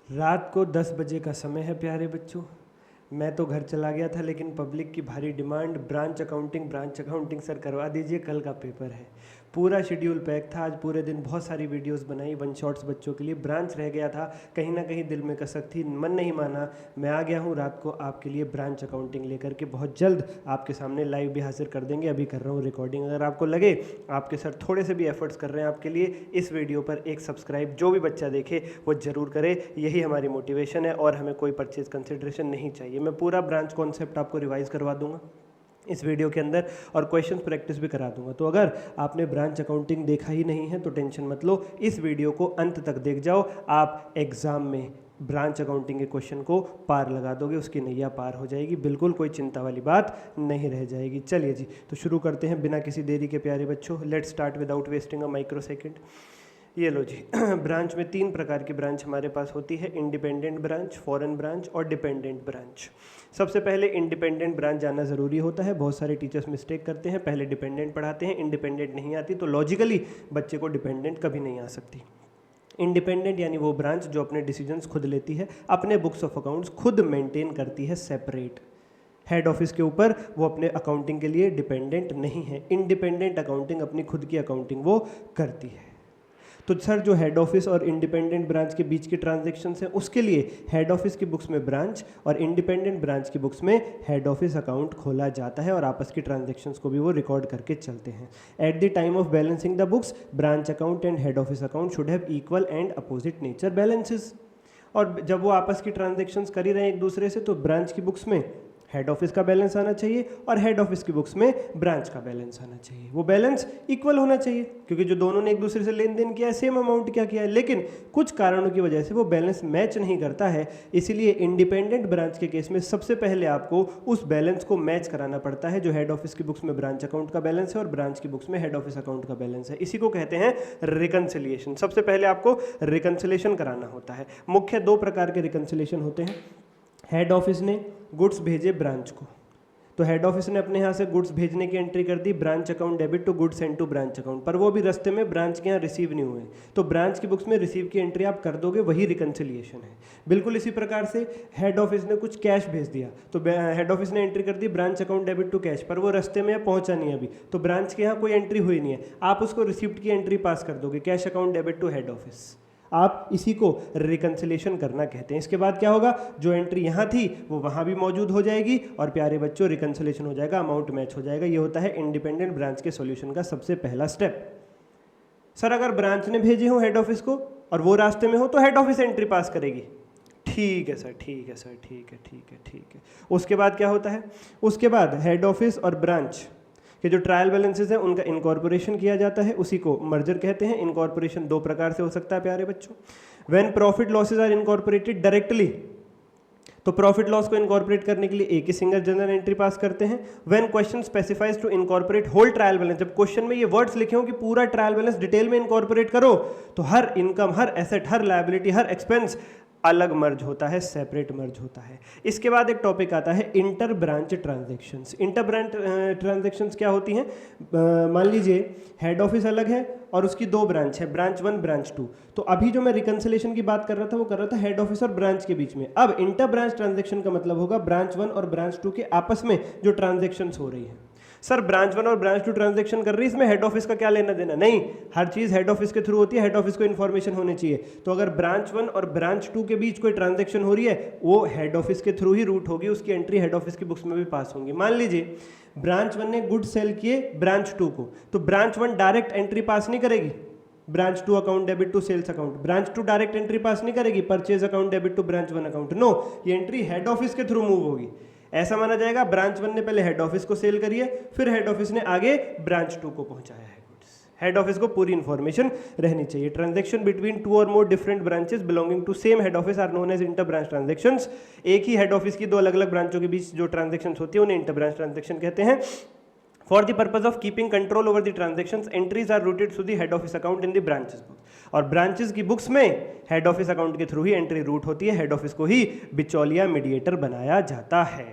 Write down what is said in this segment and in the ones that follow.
रात को 10 बजे का समय है प्यारे बच्चों। मैं तो घर चला गया था, लेकिन पब्लिक की भारी डिमांड, ब्रांच अकाउंटिंग सर करवा दीजिए, कल का पेपर है। पूरा शेड्यूल पैक था, आज पूरे दिन बहुत सारी वीडियोस बनाई, वन शॉट्स बच्चों के लिए। ब्रांच रह गया था, कहीं ना कहीं दिल में कसक थी, मन नहीं माना। मैं आ गया हूँ रात को आपके लिए ब्रांच अकाउंटिंग लेकर के, बहुत जल्द आपके सामने लाइव भी हाजिर कर देंगे। अभी कर रहा हूँ रिकॉर्डिंग। अगर आपको लगे आपके सर थोड़े से भी एफर्ट्स कर रहे हैं आपके लिए, इस वीडियो पर एक सब्सक्राइब जो भी बच्चा देखे वो ज़रूर करे। यही हमारी मोटिवेशन है और हमें कोई परचेज कंसिड्रेशन नहीं चाहिए। मैं पूरा ब्रांच कॉन्सेप्ट आपको रिवाइज करवा दूंगा इस वीडियो के अंदर, और क्वेश्चंस प्रैक्टिस भी करा दूंगा। तो अगर आपने ब्रांच अकाउंटिंग देखा ही नहीं है तो टेंशन मत लो, इस वीडियो को अंत तक देख जाओ। आप एग्जाम में ब्रांच अकाउंटिंग के क्वेश्चन को पार लगा दोगे, उसकी नैया पार हो जाएगी, बिल्कुल कोई चिंता वाली बात नहीं रह जाएगी। चलिए जी, तो शुरू करते हैं बिना किसी देरी के प्यारे बच्चों। Let's start without wasting a micro second. ये लो जी, ब्रांच में 3 प्रकार की ब्रांच हमारे पास होती है, इंडिपेंडेंट ब्रांच, फॉरेन ब्रांच और डिपेंडेंट ब्रांच। सबसे पहले इंडिपेंडेंट ब्रांच जाना ज़रूरी होता है। बहुत सारे टीचर्स मिस्टेक करते हैं, पहले डिपेंडेंट पढ़ाते हैं, इंडिपेंडेंट नहीं आती, तो लॉजिकली बच्चे को डिपेंडेंट कभी नहीं आ सकती। इंडिपेंडेंट यानी वो ब्रांच जो अपने डिसीजंस खुद लेती है, अपने बुक्स ऑफ अकाउंट्स खुद मेंटेन करती है सेपरेट। हेड ऑफिस के ऊपर वो अपने अकाउंटिंग के लिए डिपेंडेंट नहीं है। इंडिपेंडेंट अकाउंटिंग अपनी खुद की अकाउंटिंग वो करती है। तो सर जो हेड ऑफिस और इंडिपेंडेंट ब्रांच के बीच के ट्रांजैक्शंस हैं, उसके लिए हेड ऑफिस की बुक्स में ब्रांच और इंडिपेंडेंट ब्रांच की बुक्स में हेड ऑफिस अकाउंट खोला जाता है और आपस की ट्रांजैक्शंस को भी वो रिकॉर्ड करके चलते हैं। At the time of balancing the books, branch account and head office account should have equal and opposite nature balances. और जब वो आपस की ट्रांजैक्शंस कर ही रहे हैं एक दूसरे से, तो ब्रांच की बुक्स में हेड ऑफिस का बैलेंस आना चाहिए और हेड ऑफिस की बुक्स में ब्रांच का बैलेंस आना चाहिए। वो बैलेंस इक्वल होना चाहिए, क्योंकि जो दोनों ने एक दूसरे से लेन देन किया है, सेम अमाउंट क्या किया है, लेकिन कुछ कारणों की वजह से वो बैलेंस मैच नहीं करता है। इसीलिए इंडिपेंडेंट ब्रांच के केस में सबसे पहले आपको उस बैलेंस को मैच कराना पड़ता है, जो हेड ऑफिस की बुक्स में ब्रांच अकाउंट का बैलेंस है और ब्रांच की बुक्स में हेड ऑफिस अकाउंट का बैलेंस है। इसी को कहते हैं रिकंसिलिएशन। सबसे पहले आपको रिकंसिलिएशन कराना होता है। मुख्य 2 प्रकार के रिकंसिलिएशन होते हैं। हेड ऑफिस ने गुड्स भेजे ब्रांच को, तो हेड ऑफिस ने अपने यहाँ से गुड्स भेजने की एंट्री कर दी, branch account debit to goods and to branch account, पर वो भी रास्ते में ब्रांच के यहाँ रिसीव नहीं हुए, तो ब्रांच की बुक्स में रिसीव की एंट्री आप कर दोगे, वही रिकंसिलिएशन है। बिल्कुल इसी प्रकार से हेड ऑफिस ने कुछ कैश भेज दिया, तो हेड ऑफिस ने एंट्री कर दी branch account debit to cash, पर वो रास्ते में पहुंचा नहीं अभी, तो ब्रांच के यहाँ कोई एंट्री हुई नहीं है, आप उसको रिसिप्ट की एंट्री पास कर दोगे, cash account debit to head office. आप इसी को रिकंसिलेशन करना कहते हैं। इसके बाद क्या होगा, जो एंट्री यहाँ थी वो वहाँ भी मौजूद हो जाएगी और प्यारे बच्चों रिकंसिलेशन हो जाएगा, अमाउंट मैच हो जाएगा। ये होता है इंडिपेंडेंट ब्रांच के सॉल्यूशन का सबसे पहला स्टेप। सर अगर ब्रांच ने भेजे हो हेड ऑफिस को और वो रास्ते में हो, तो हेड ऑफिस एंट्री पास करेगी। ठीक है सर, ठीक है सर, ठीक है, ठीक है, ठीक है। उसके बाद क्या होता है, उसके बाद हेड ऑफिस और ब्रांच कि जो ट्रायल बैलेंसेस हैं उनका इनकॉर्पोरेशन किया जाता है, उसी को मर्जर कहते हैं। इनकॉर्पोरेशन 2 प्रकार से हो सकता है प्यारे बच्चों। When profit losses are incorporated directly, तो प्रॉफिट लॉस को इनकॉर्पोरेट करने के लिए एक ही सिंगल जनरल एंट्री पास करते हैं। When question specifies to incorporate whole trial balance, जब क्वेश्चन में ये वर्ड्स लिखे हो कि पूरा ट्रायल बैलेंस डिटेल में इनकॉर्पोरेट करो, तो हर इनकम, हर एसेट, हर लायबिलिटी, हर एक्सपेंस अलग मर्ज होता है, सेपरेट मर्ज होता है। इसके बाद एक टॉपिक आता है inter branch transactions. Inter branch transactions क्या होती हैं, मान लीजिए हेड ऑफिस अलग है और उसकी 2 ब्रांच है, ब्रांच 1 ब्रांच 2। तो अभी जो मैं रिकंसिलेशन की बात कर रहा था वो कर रहा था हेड ऑफिस और ब्रांच के बीच में। अब इंटर ब्रांच ट्रांजैक्शन का मतलब होगा ब्रांच 1 और ब्रांच 2 के आपस में जो ट्रांजैक्शंस हो रही हैं। सर ब्रांच 1 और ब्रांच 2 ट्रांजैक्शन कर रही है, इसमें हेड ऑफिस का क्या लेना देना, नहीं, हर चीज हेड ऑफिस के थ्रू होती है, हेड ऑफिस को इन्फॉर्मेशन होनी चाहिए। तो अगर ब्रांच 1 और ब्रांच 2 के बीच कोई ट्रांजैक्शन हो रही है, वो हेड ऑफिस के थ्रू ही रूट होगी, उसकी एंट्री हेड ऑफिस की बुक्स में भी पास होंगी। मान लीजिए ब्रांच 1 ने गुड सेल किए ब्रांच 2 को, तो ब्रांच 1 डायरेक्ट एंट्री पास नहीं करेगी, branch 2 account debit to sales account. Branch 2 direct entry pass नहीं करेगी, purchase account debit to branch 1 account. No, ये एंट्री हेड ऑफिस के थ्रू मूव होगी। ऐसा माना जाएगा ब्रांच 1 ने पहले हेड ऑफिस को सेल करी है, फिर हेड ऑफिस ने आगे ब्रांच 2 को पहुंचाया है गुड्स। हेड ऑफिस को पूरी इंफॉर्मेशन रहनी चाहिए। ट्रांजैक्शन बिटवीन 2 और more different branches belonging to same head office are known as inter branch transactions. एक ही हेड ऑफिस की 2 अलग अलग ब्रांचों के बीच जो ट्रांजैक्शंस होती है उन्हें इंटर ब्रांच ट्रांजैक्शन कहते हैं। For the purpose of keeping control over the transactions, entries are routed through the head office account in the branches book. और ब्रांचेस की बुक्स में हेड ऑफिस अकाउंट के थ्रू ही entry route होती है, head office को ही बिचौलिया mediator बनाया जाता है।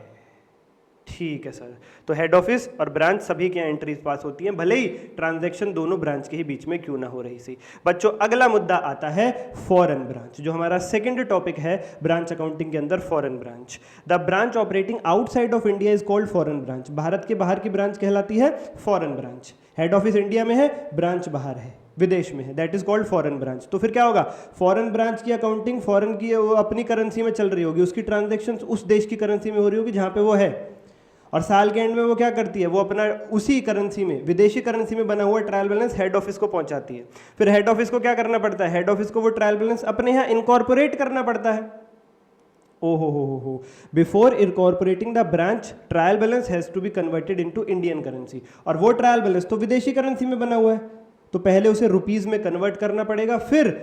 ठीक है सर। तो हेड ऑफिस और ब्रांच सभी के यहाँ एंट्रीज पास होती हैं, भले ही ट्रांजैक्शन दोनों ब्रांच के ही बीच में क्यों ना हो रही सी। बच्चों अगला मुद्दा आता है फॉरेन ब्रांच, जो हमारा सेकंड टॉपिक है ब्रांच अकाउंटिंग के अंदर, foreign branch. The branch operating outside of India is called foreign branch. Bharat के बाहर की ब्रांच कहलाती है foreign branch. Head office India में है, ब्रांच बाहर है, विदेश में है, that is called foreign branch. तो फिर क्या होगा, फॉरेन ब्रांच की अकाउंटिंग फॉरेन की वो अपनी करेंसी में चल रही होगी, उसकी ट्रांजैक्शन उस देश की करेंसी में हो रही होगी जहां पे वो है, और साल के एंड में वो क्या करती है, वो अपना उसी करेंसी में, विदेशी करेंसी में बना हुआ ट्रायल बैलेंस हेड ऑफिस को पहुंचाती है। फिर हेड ऑफिस को क्या करना पड़ता है, हेड ऑफिस को वो ट्रायल बैलेंस अपने यहाँ इनकॉर्पोरेट करना पड़ता है। ओहो हो, before incorporating the branch trial balance has to be converted into Indian currency. और वो ट्रायल बैलेंस तो विदेशी करेंसी में बना हुआ है, तो पहले उसे रुपीज में कन्वर्ट करना पड़ेगा, फिर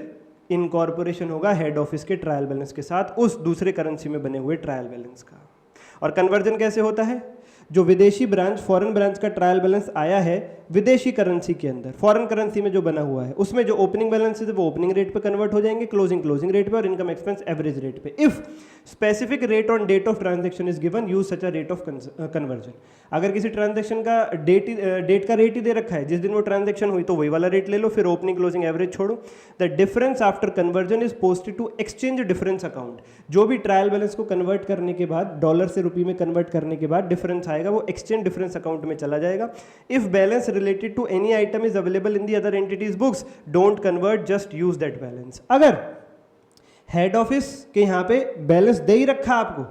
इनकॉर्पोरेशन होगा हेड ऑफिस के ट्रायल बैलेंस के साथ उस दूसरे करेंसी में बने हुए ट्रायल बैलेंस का। और कन्वर्जन कैसे होता है, जो विदेशी ब्रांच फॉरेन ब्रांच का ट्रायल बैलेंस आया है विदेशी करेंसी के अंदर, फॉरेन करेंसी में जो बना हुआ है, उसमें जो ओपनिंग बैलेंस है वो ओपनिंग रेट पे कन्वर्ट हो जाएंगे, क्लोजिंग रेट पे, और इनकम एक्सपेंस एवरेज रेट पे। If specific rate on date of transaction is given, use such a rate of conversion. अगर किसी ट्रांजैक्शन का डेट का रेट ही दे रखा है, जिस दिन वो ट्रांजैक्शन हुई तो वही वाला रेट ले लो, फिर ओपनिंग क्लोजिंग एवरेज छोड़ो। The difference after conversion is posted to exchange difference account. जो भी ट्रायल बैलेंस को कन्वर्ट करने के बाद, डॉलर से रुपये में कन्वर्ट करने के बाद डिफरेंस आएगा, वो एक्सचेंज डिफरेंस अकाउंट में चला जाएगा। If balance related to any item is available in the other entities books, don't convert, just use that balance. अगर हेड ऑफिस के यहाँ पे बैलेंस दे ही रखा आपको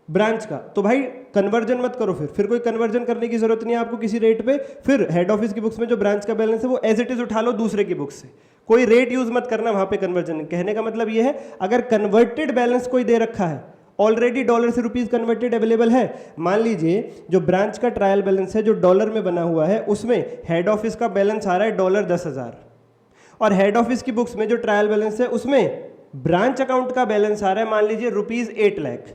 ब्रांच का, तो भाई कन्वर्जन मत करो, फिर कोई कन्वर्जन करने की जरूरत नहीं है आपको किसी रेट पे। फिर हेड ऑफिस की बुक्स में जो ब्रांच का बैलेंस है वो एज इट इज उठा लो दूसरे की बुक्स से, कोई रेट यूज मत करना वहां पे कन्वर्जन। कहने का मतलब ये है, अगर कन्वर्टेड बैलेंस कोई दे रखा है, ऑलरेडी डॉलर से रुपीज कन्वर्टेड अवेलेबल है, मान लीजिए जो ब्रांच का ट्रायल बैलेंस है जो डॉलर में बना हुआ है, उसमें हेड ऑफिस का बैलेंस आ रहा है $10,000, और हेड ऑफिस की बुक्स में जो ट्रायल बैलेंस है उसमें ब्रांच अकाउंट का बैलेंस आ रहा है मान लीजिए ₹8 लाख,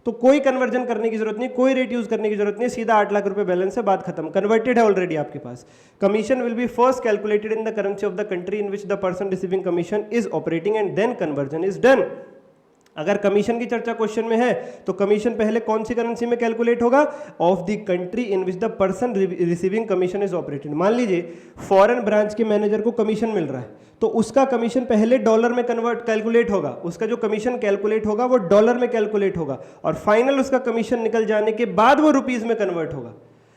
तो कोई कन्वर्जन करने की जरूरत नहीं, कोई रेट यूज करने की जरूरत नहीं, सीधा 8 लाख रुपए बैलेंस है, बात खत्म, कन्वर्टेड है ऑलरेडी आपके पास। Commission will be first calculated in the currency of the country in which the person receiving commission is operating and then conversion is done. अगर कमीशन की चर्चा क्वेश्चन में है तो कमीशन पहले कौन सी करेंसी में कैलकुलेट होगा, of the country in which the person receiving commission is operated. मान लीजिए फॉरेन ब्रांच के मैनेजर को कमीशन मिल रहा है, तो उसका कमीशन पहले डॉलर में कैलकुलेट होगा, उसका जो कमीशन कैलकुलेट होगा वो डॉलर में कैलकुलेट होगा, और फाइनल उसका कमीशन निकल जाने के बाद वो रुपीज में कन्वर्ट होगा।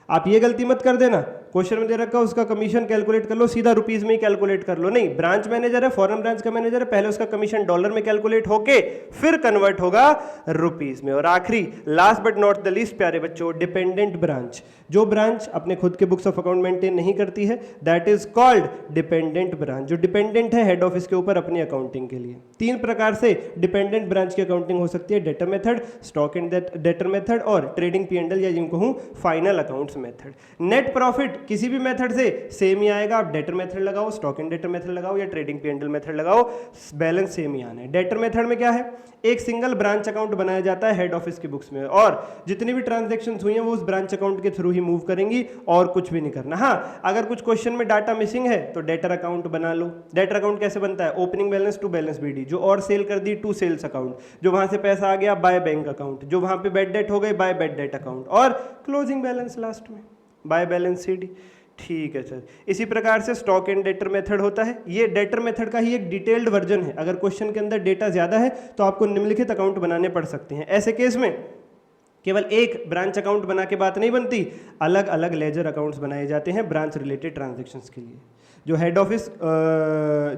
आप ये गलती मत कर देना, क्वेश्चन में दे रखा उसका कमीशन कैलकुलेट कर लो, सीधा रुपीज में ही कैलकुलेट कर लो, नहीं, ब्रांच मैनेजर है, फॉरेन ब्रांच का मैनेजर है, पहले उसका कमीशन डॉलर में कैलकुलेट होके फिर कन्वर्ट होगा रुपीज में। और आखिरी, last but not the least प्यारे बच्चों, डिपेंडेंट ब्रांच। जो ब्रांच अपने खुद के बुक्स ऑफ अकाउंट मेंटेन नहीं करती है, that is called dependent branch, जो डिपेंडेंट है हेड ऑफिस के ऊपर अपनी अकाउंटिंग के लिए। 3 प्रकार से डिपेंडेंट ब्रांच की अकाउंटिंग हो सकती है, debtor method, stock and debtor method, और ट्रेडिंग P&L या जिनको कहूं final accounts method. Net profit किसी भी मेथड से सेम ही आएगा, आप डेटर मेथड लगाओ, स्टॉक एंड डेटर मेथड लगाओ या ट्रेडिंग P&L मेथड लगाओ, बैलेंस सेम ही आना है। डेटर मेथड में क्या है, एक सिंगल ब्रांच अकाउंट बनाया जाता है हेड ऑफिस की बुक्स में, और जितनी भी ट्रांजैक्शंस हुई हैं वो उस ब्रांच अकाउंट के थ्रू ही मूव करेंगी, और कुछ भी नहीं करना। हाँ, अगर कुछ क्वेश्चन में डाटा मिसिंग है तो डेटर अकाउंट बना लो। डेटर अकाउंट कैसे बनता है, opening balance to balance BD, जो और सेल कर दी टू सेल्स अकाउंट, जो वहां से पैसा आ गया बाय बैंक अकाउंट, जो वहां पे बैड डेट हो गई बाय बैड डेट अकाउंट, और क्लोजिंग बैलेंस लास्ट में बाय बैलेंस CD। ठीक है सर, इसी प्रकार से स्टॉक एंड डेटर मेथड होता है। ये डेटर मेथड का ही एक डिटेल्ड वर्जन है, अगर क्वेश्चन के अंदर डेटा ज्यादा है तो आपको निम्नलिखित अकाउंट बनाने पड़ सकते हैं। ऐसे केस में केवल एक ब्रांच अकाउंट बना के बात नहीं बनती, अलग अलग लेजर अकाउंट्स बनाए जाते हैं ब्रांच रिलेटेड ट्रांजैक्शंस के लिए। जो हेड ऑफिस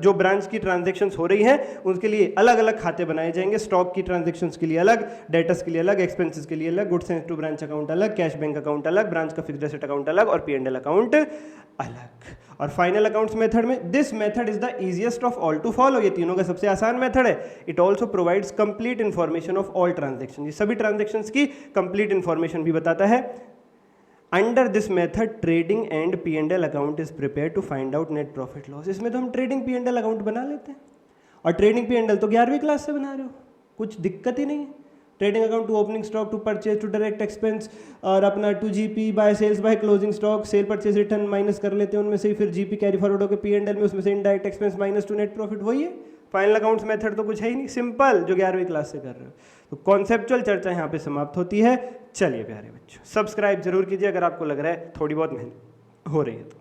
जो ब्रांच की ट्रांजैक्शंस हो रही हैं उनके लिए अलग अलग खाते बनाए जाएंगे, स्टॉक की ट्रांजैक्शंस के लिए अलग, डेटर्स के लिए अलग, एक्सपेंसेस के लिए अलग, goods and to branch account अलग, कैश बैंक अकाउंट अलग, ब्रांच का फिक्स्ड एसेट अकाउंट अलग, और P&L अकाउंट अलग। और फाइनल अकाउंट्स मेथड में, this method is the easiest of all to follow, ये तीनों का सबसे आसान मेथड है। It also provides complete information of all transaction, ये सभी ट्रांजैक्शंस की कंप्लीट इन्फॉर्मेशन भी बताता है। Under this method trading and P&L account is prepare to find out net profit loss. इसमें तो हम ट्रेडिंग P&L अकाउंट बना लेते हैं, और ट्रेडिंग P&L तो 11वीं क्लास से बना रहे हो, कुछ दिक्कत ही नहीं है। Trading account to opening stock, to purchase, to direct expense, और अपना to GP by sales by closing stock, sale purchase return minus कर लेते हैं उनमें से ही, फिर GP कैरी फॉरवर्ड होकर P&L में, उसमें से indirect expense minus two net profit, वही है। फाइनल अकाउंट्स मेथड तो कुछ है ही नहीं, सिंपल, जो 11वीं क्लास से कर रहे हो। तो कॉन्सेप्चुअल चर्चा यहाँ पे समाप्त होती है। चलिए प्यारे बच्चों, सब्सक्राइब जरूर कीजिए अगर आपको लग रहा है थोड़ी बहुत मेहनत हो रही है तो।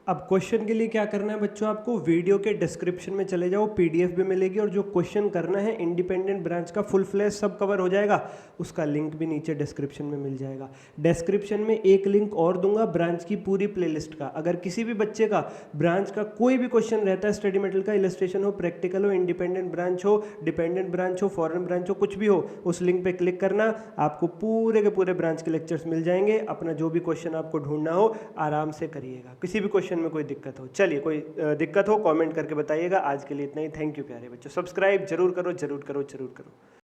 अब क्वेश्चन के लिए क्या करना है बच्चों, आपको वीडियो के डिस्क्रिप्शन में चले जाओ, पीडीएफ भी मिलेगी और जो क्वेश्चन करना है इंडिपेंडेंट ब्रांच का फुल फ्लैश सब कवर हो जाएगा, उसका लिंक भी नीचे डिस्क्रिप्शन में मिल जाएगा। डिस्क्रिप्शन में एक लिंक और दूंगा ब्रांच की पूरी प्लेलिस्ट का। अगर किसी भी बच्चे का ब्रांच का कोई भी क्वेश्चन रहता है, स्टडी मटेरियल का, इलस्ट्रेशन हो, प्रैक्टिकल हो, इंडिपेंडेंट ब्रांच हो, डिपेंडेंट ब्रांच हो, फॉरेन ब्रांच हो, कुछ भी हो, उस लिंक पे क्लिक करना, आपको पूरे के पूरे ब्रांच के लेक्चर्स मिल जाएंगे। अपना जो भी क्वेश्चन आपको ढूंढना हो आराम से करिएगा, किसी भी क्वेश्चन में कोई दिक्कत हो। चलिए, कोई दिक्कत हो कमेंट करके बताइएगा। आज के लिए इतना ही। थैंक यू प्यारे बच्चों, सब्सक्राइब जरूर करो जरूर करो जरूर करो।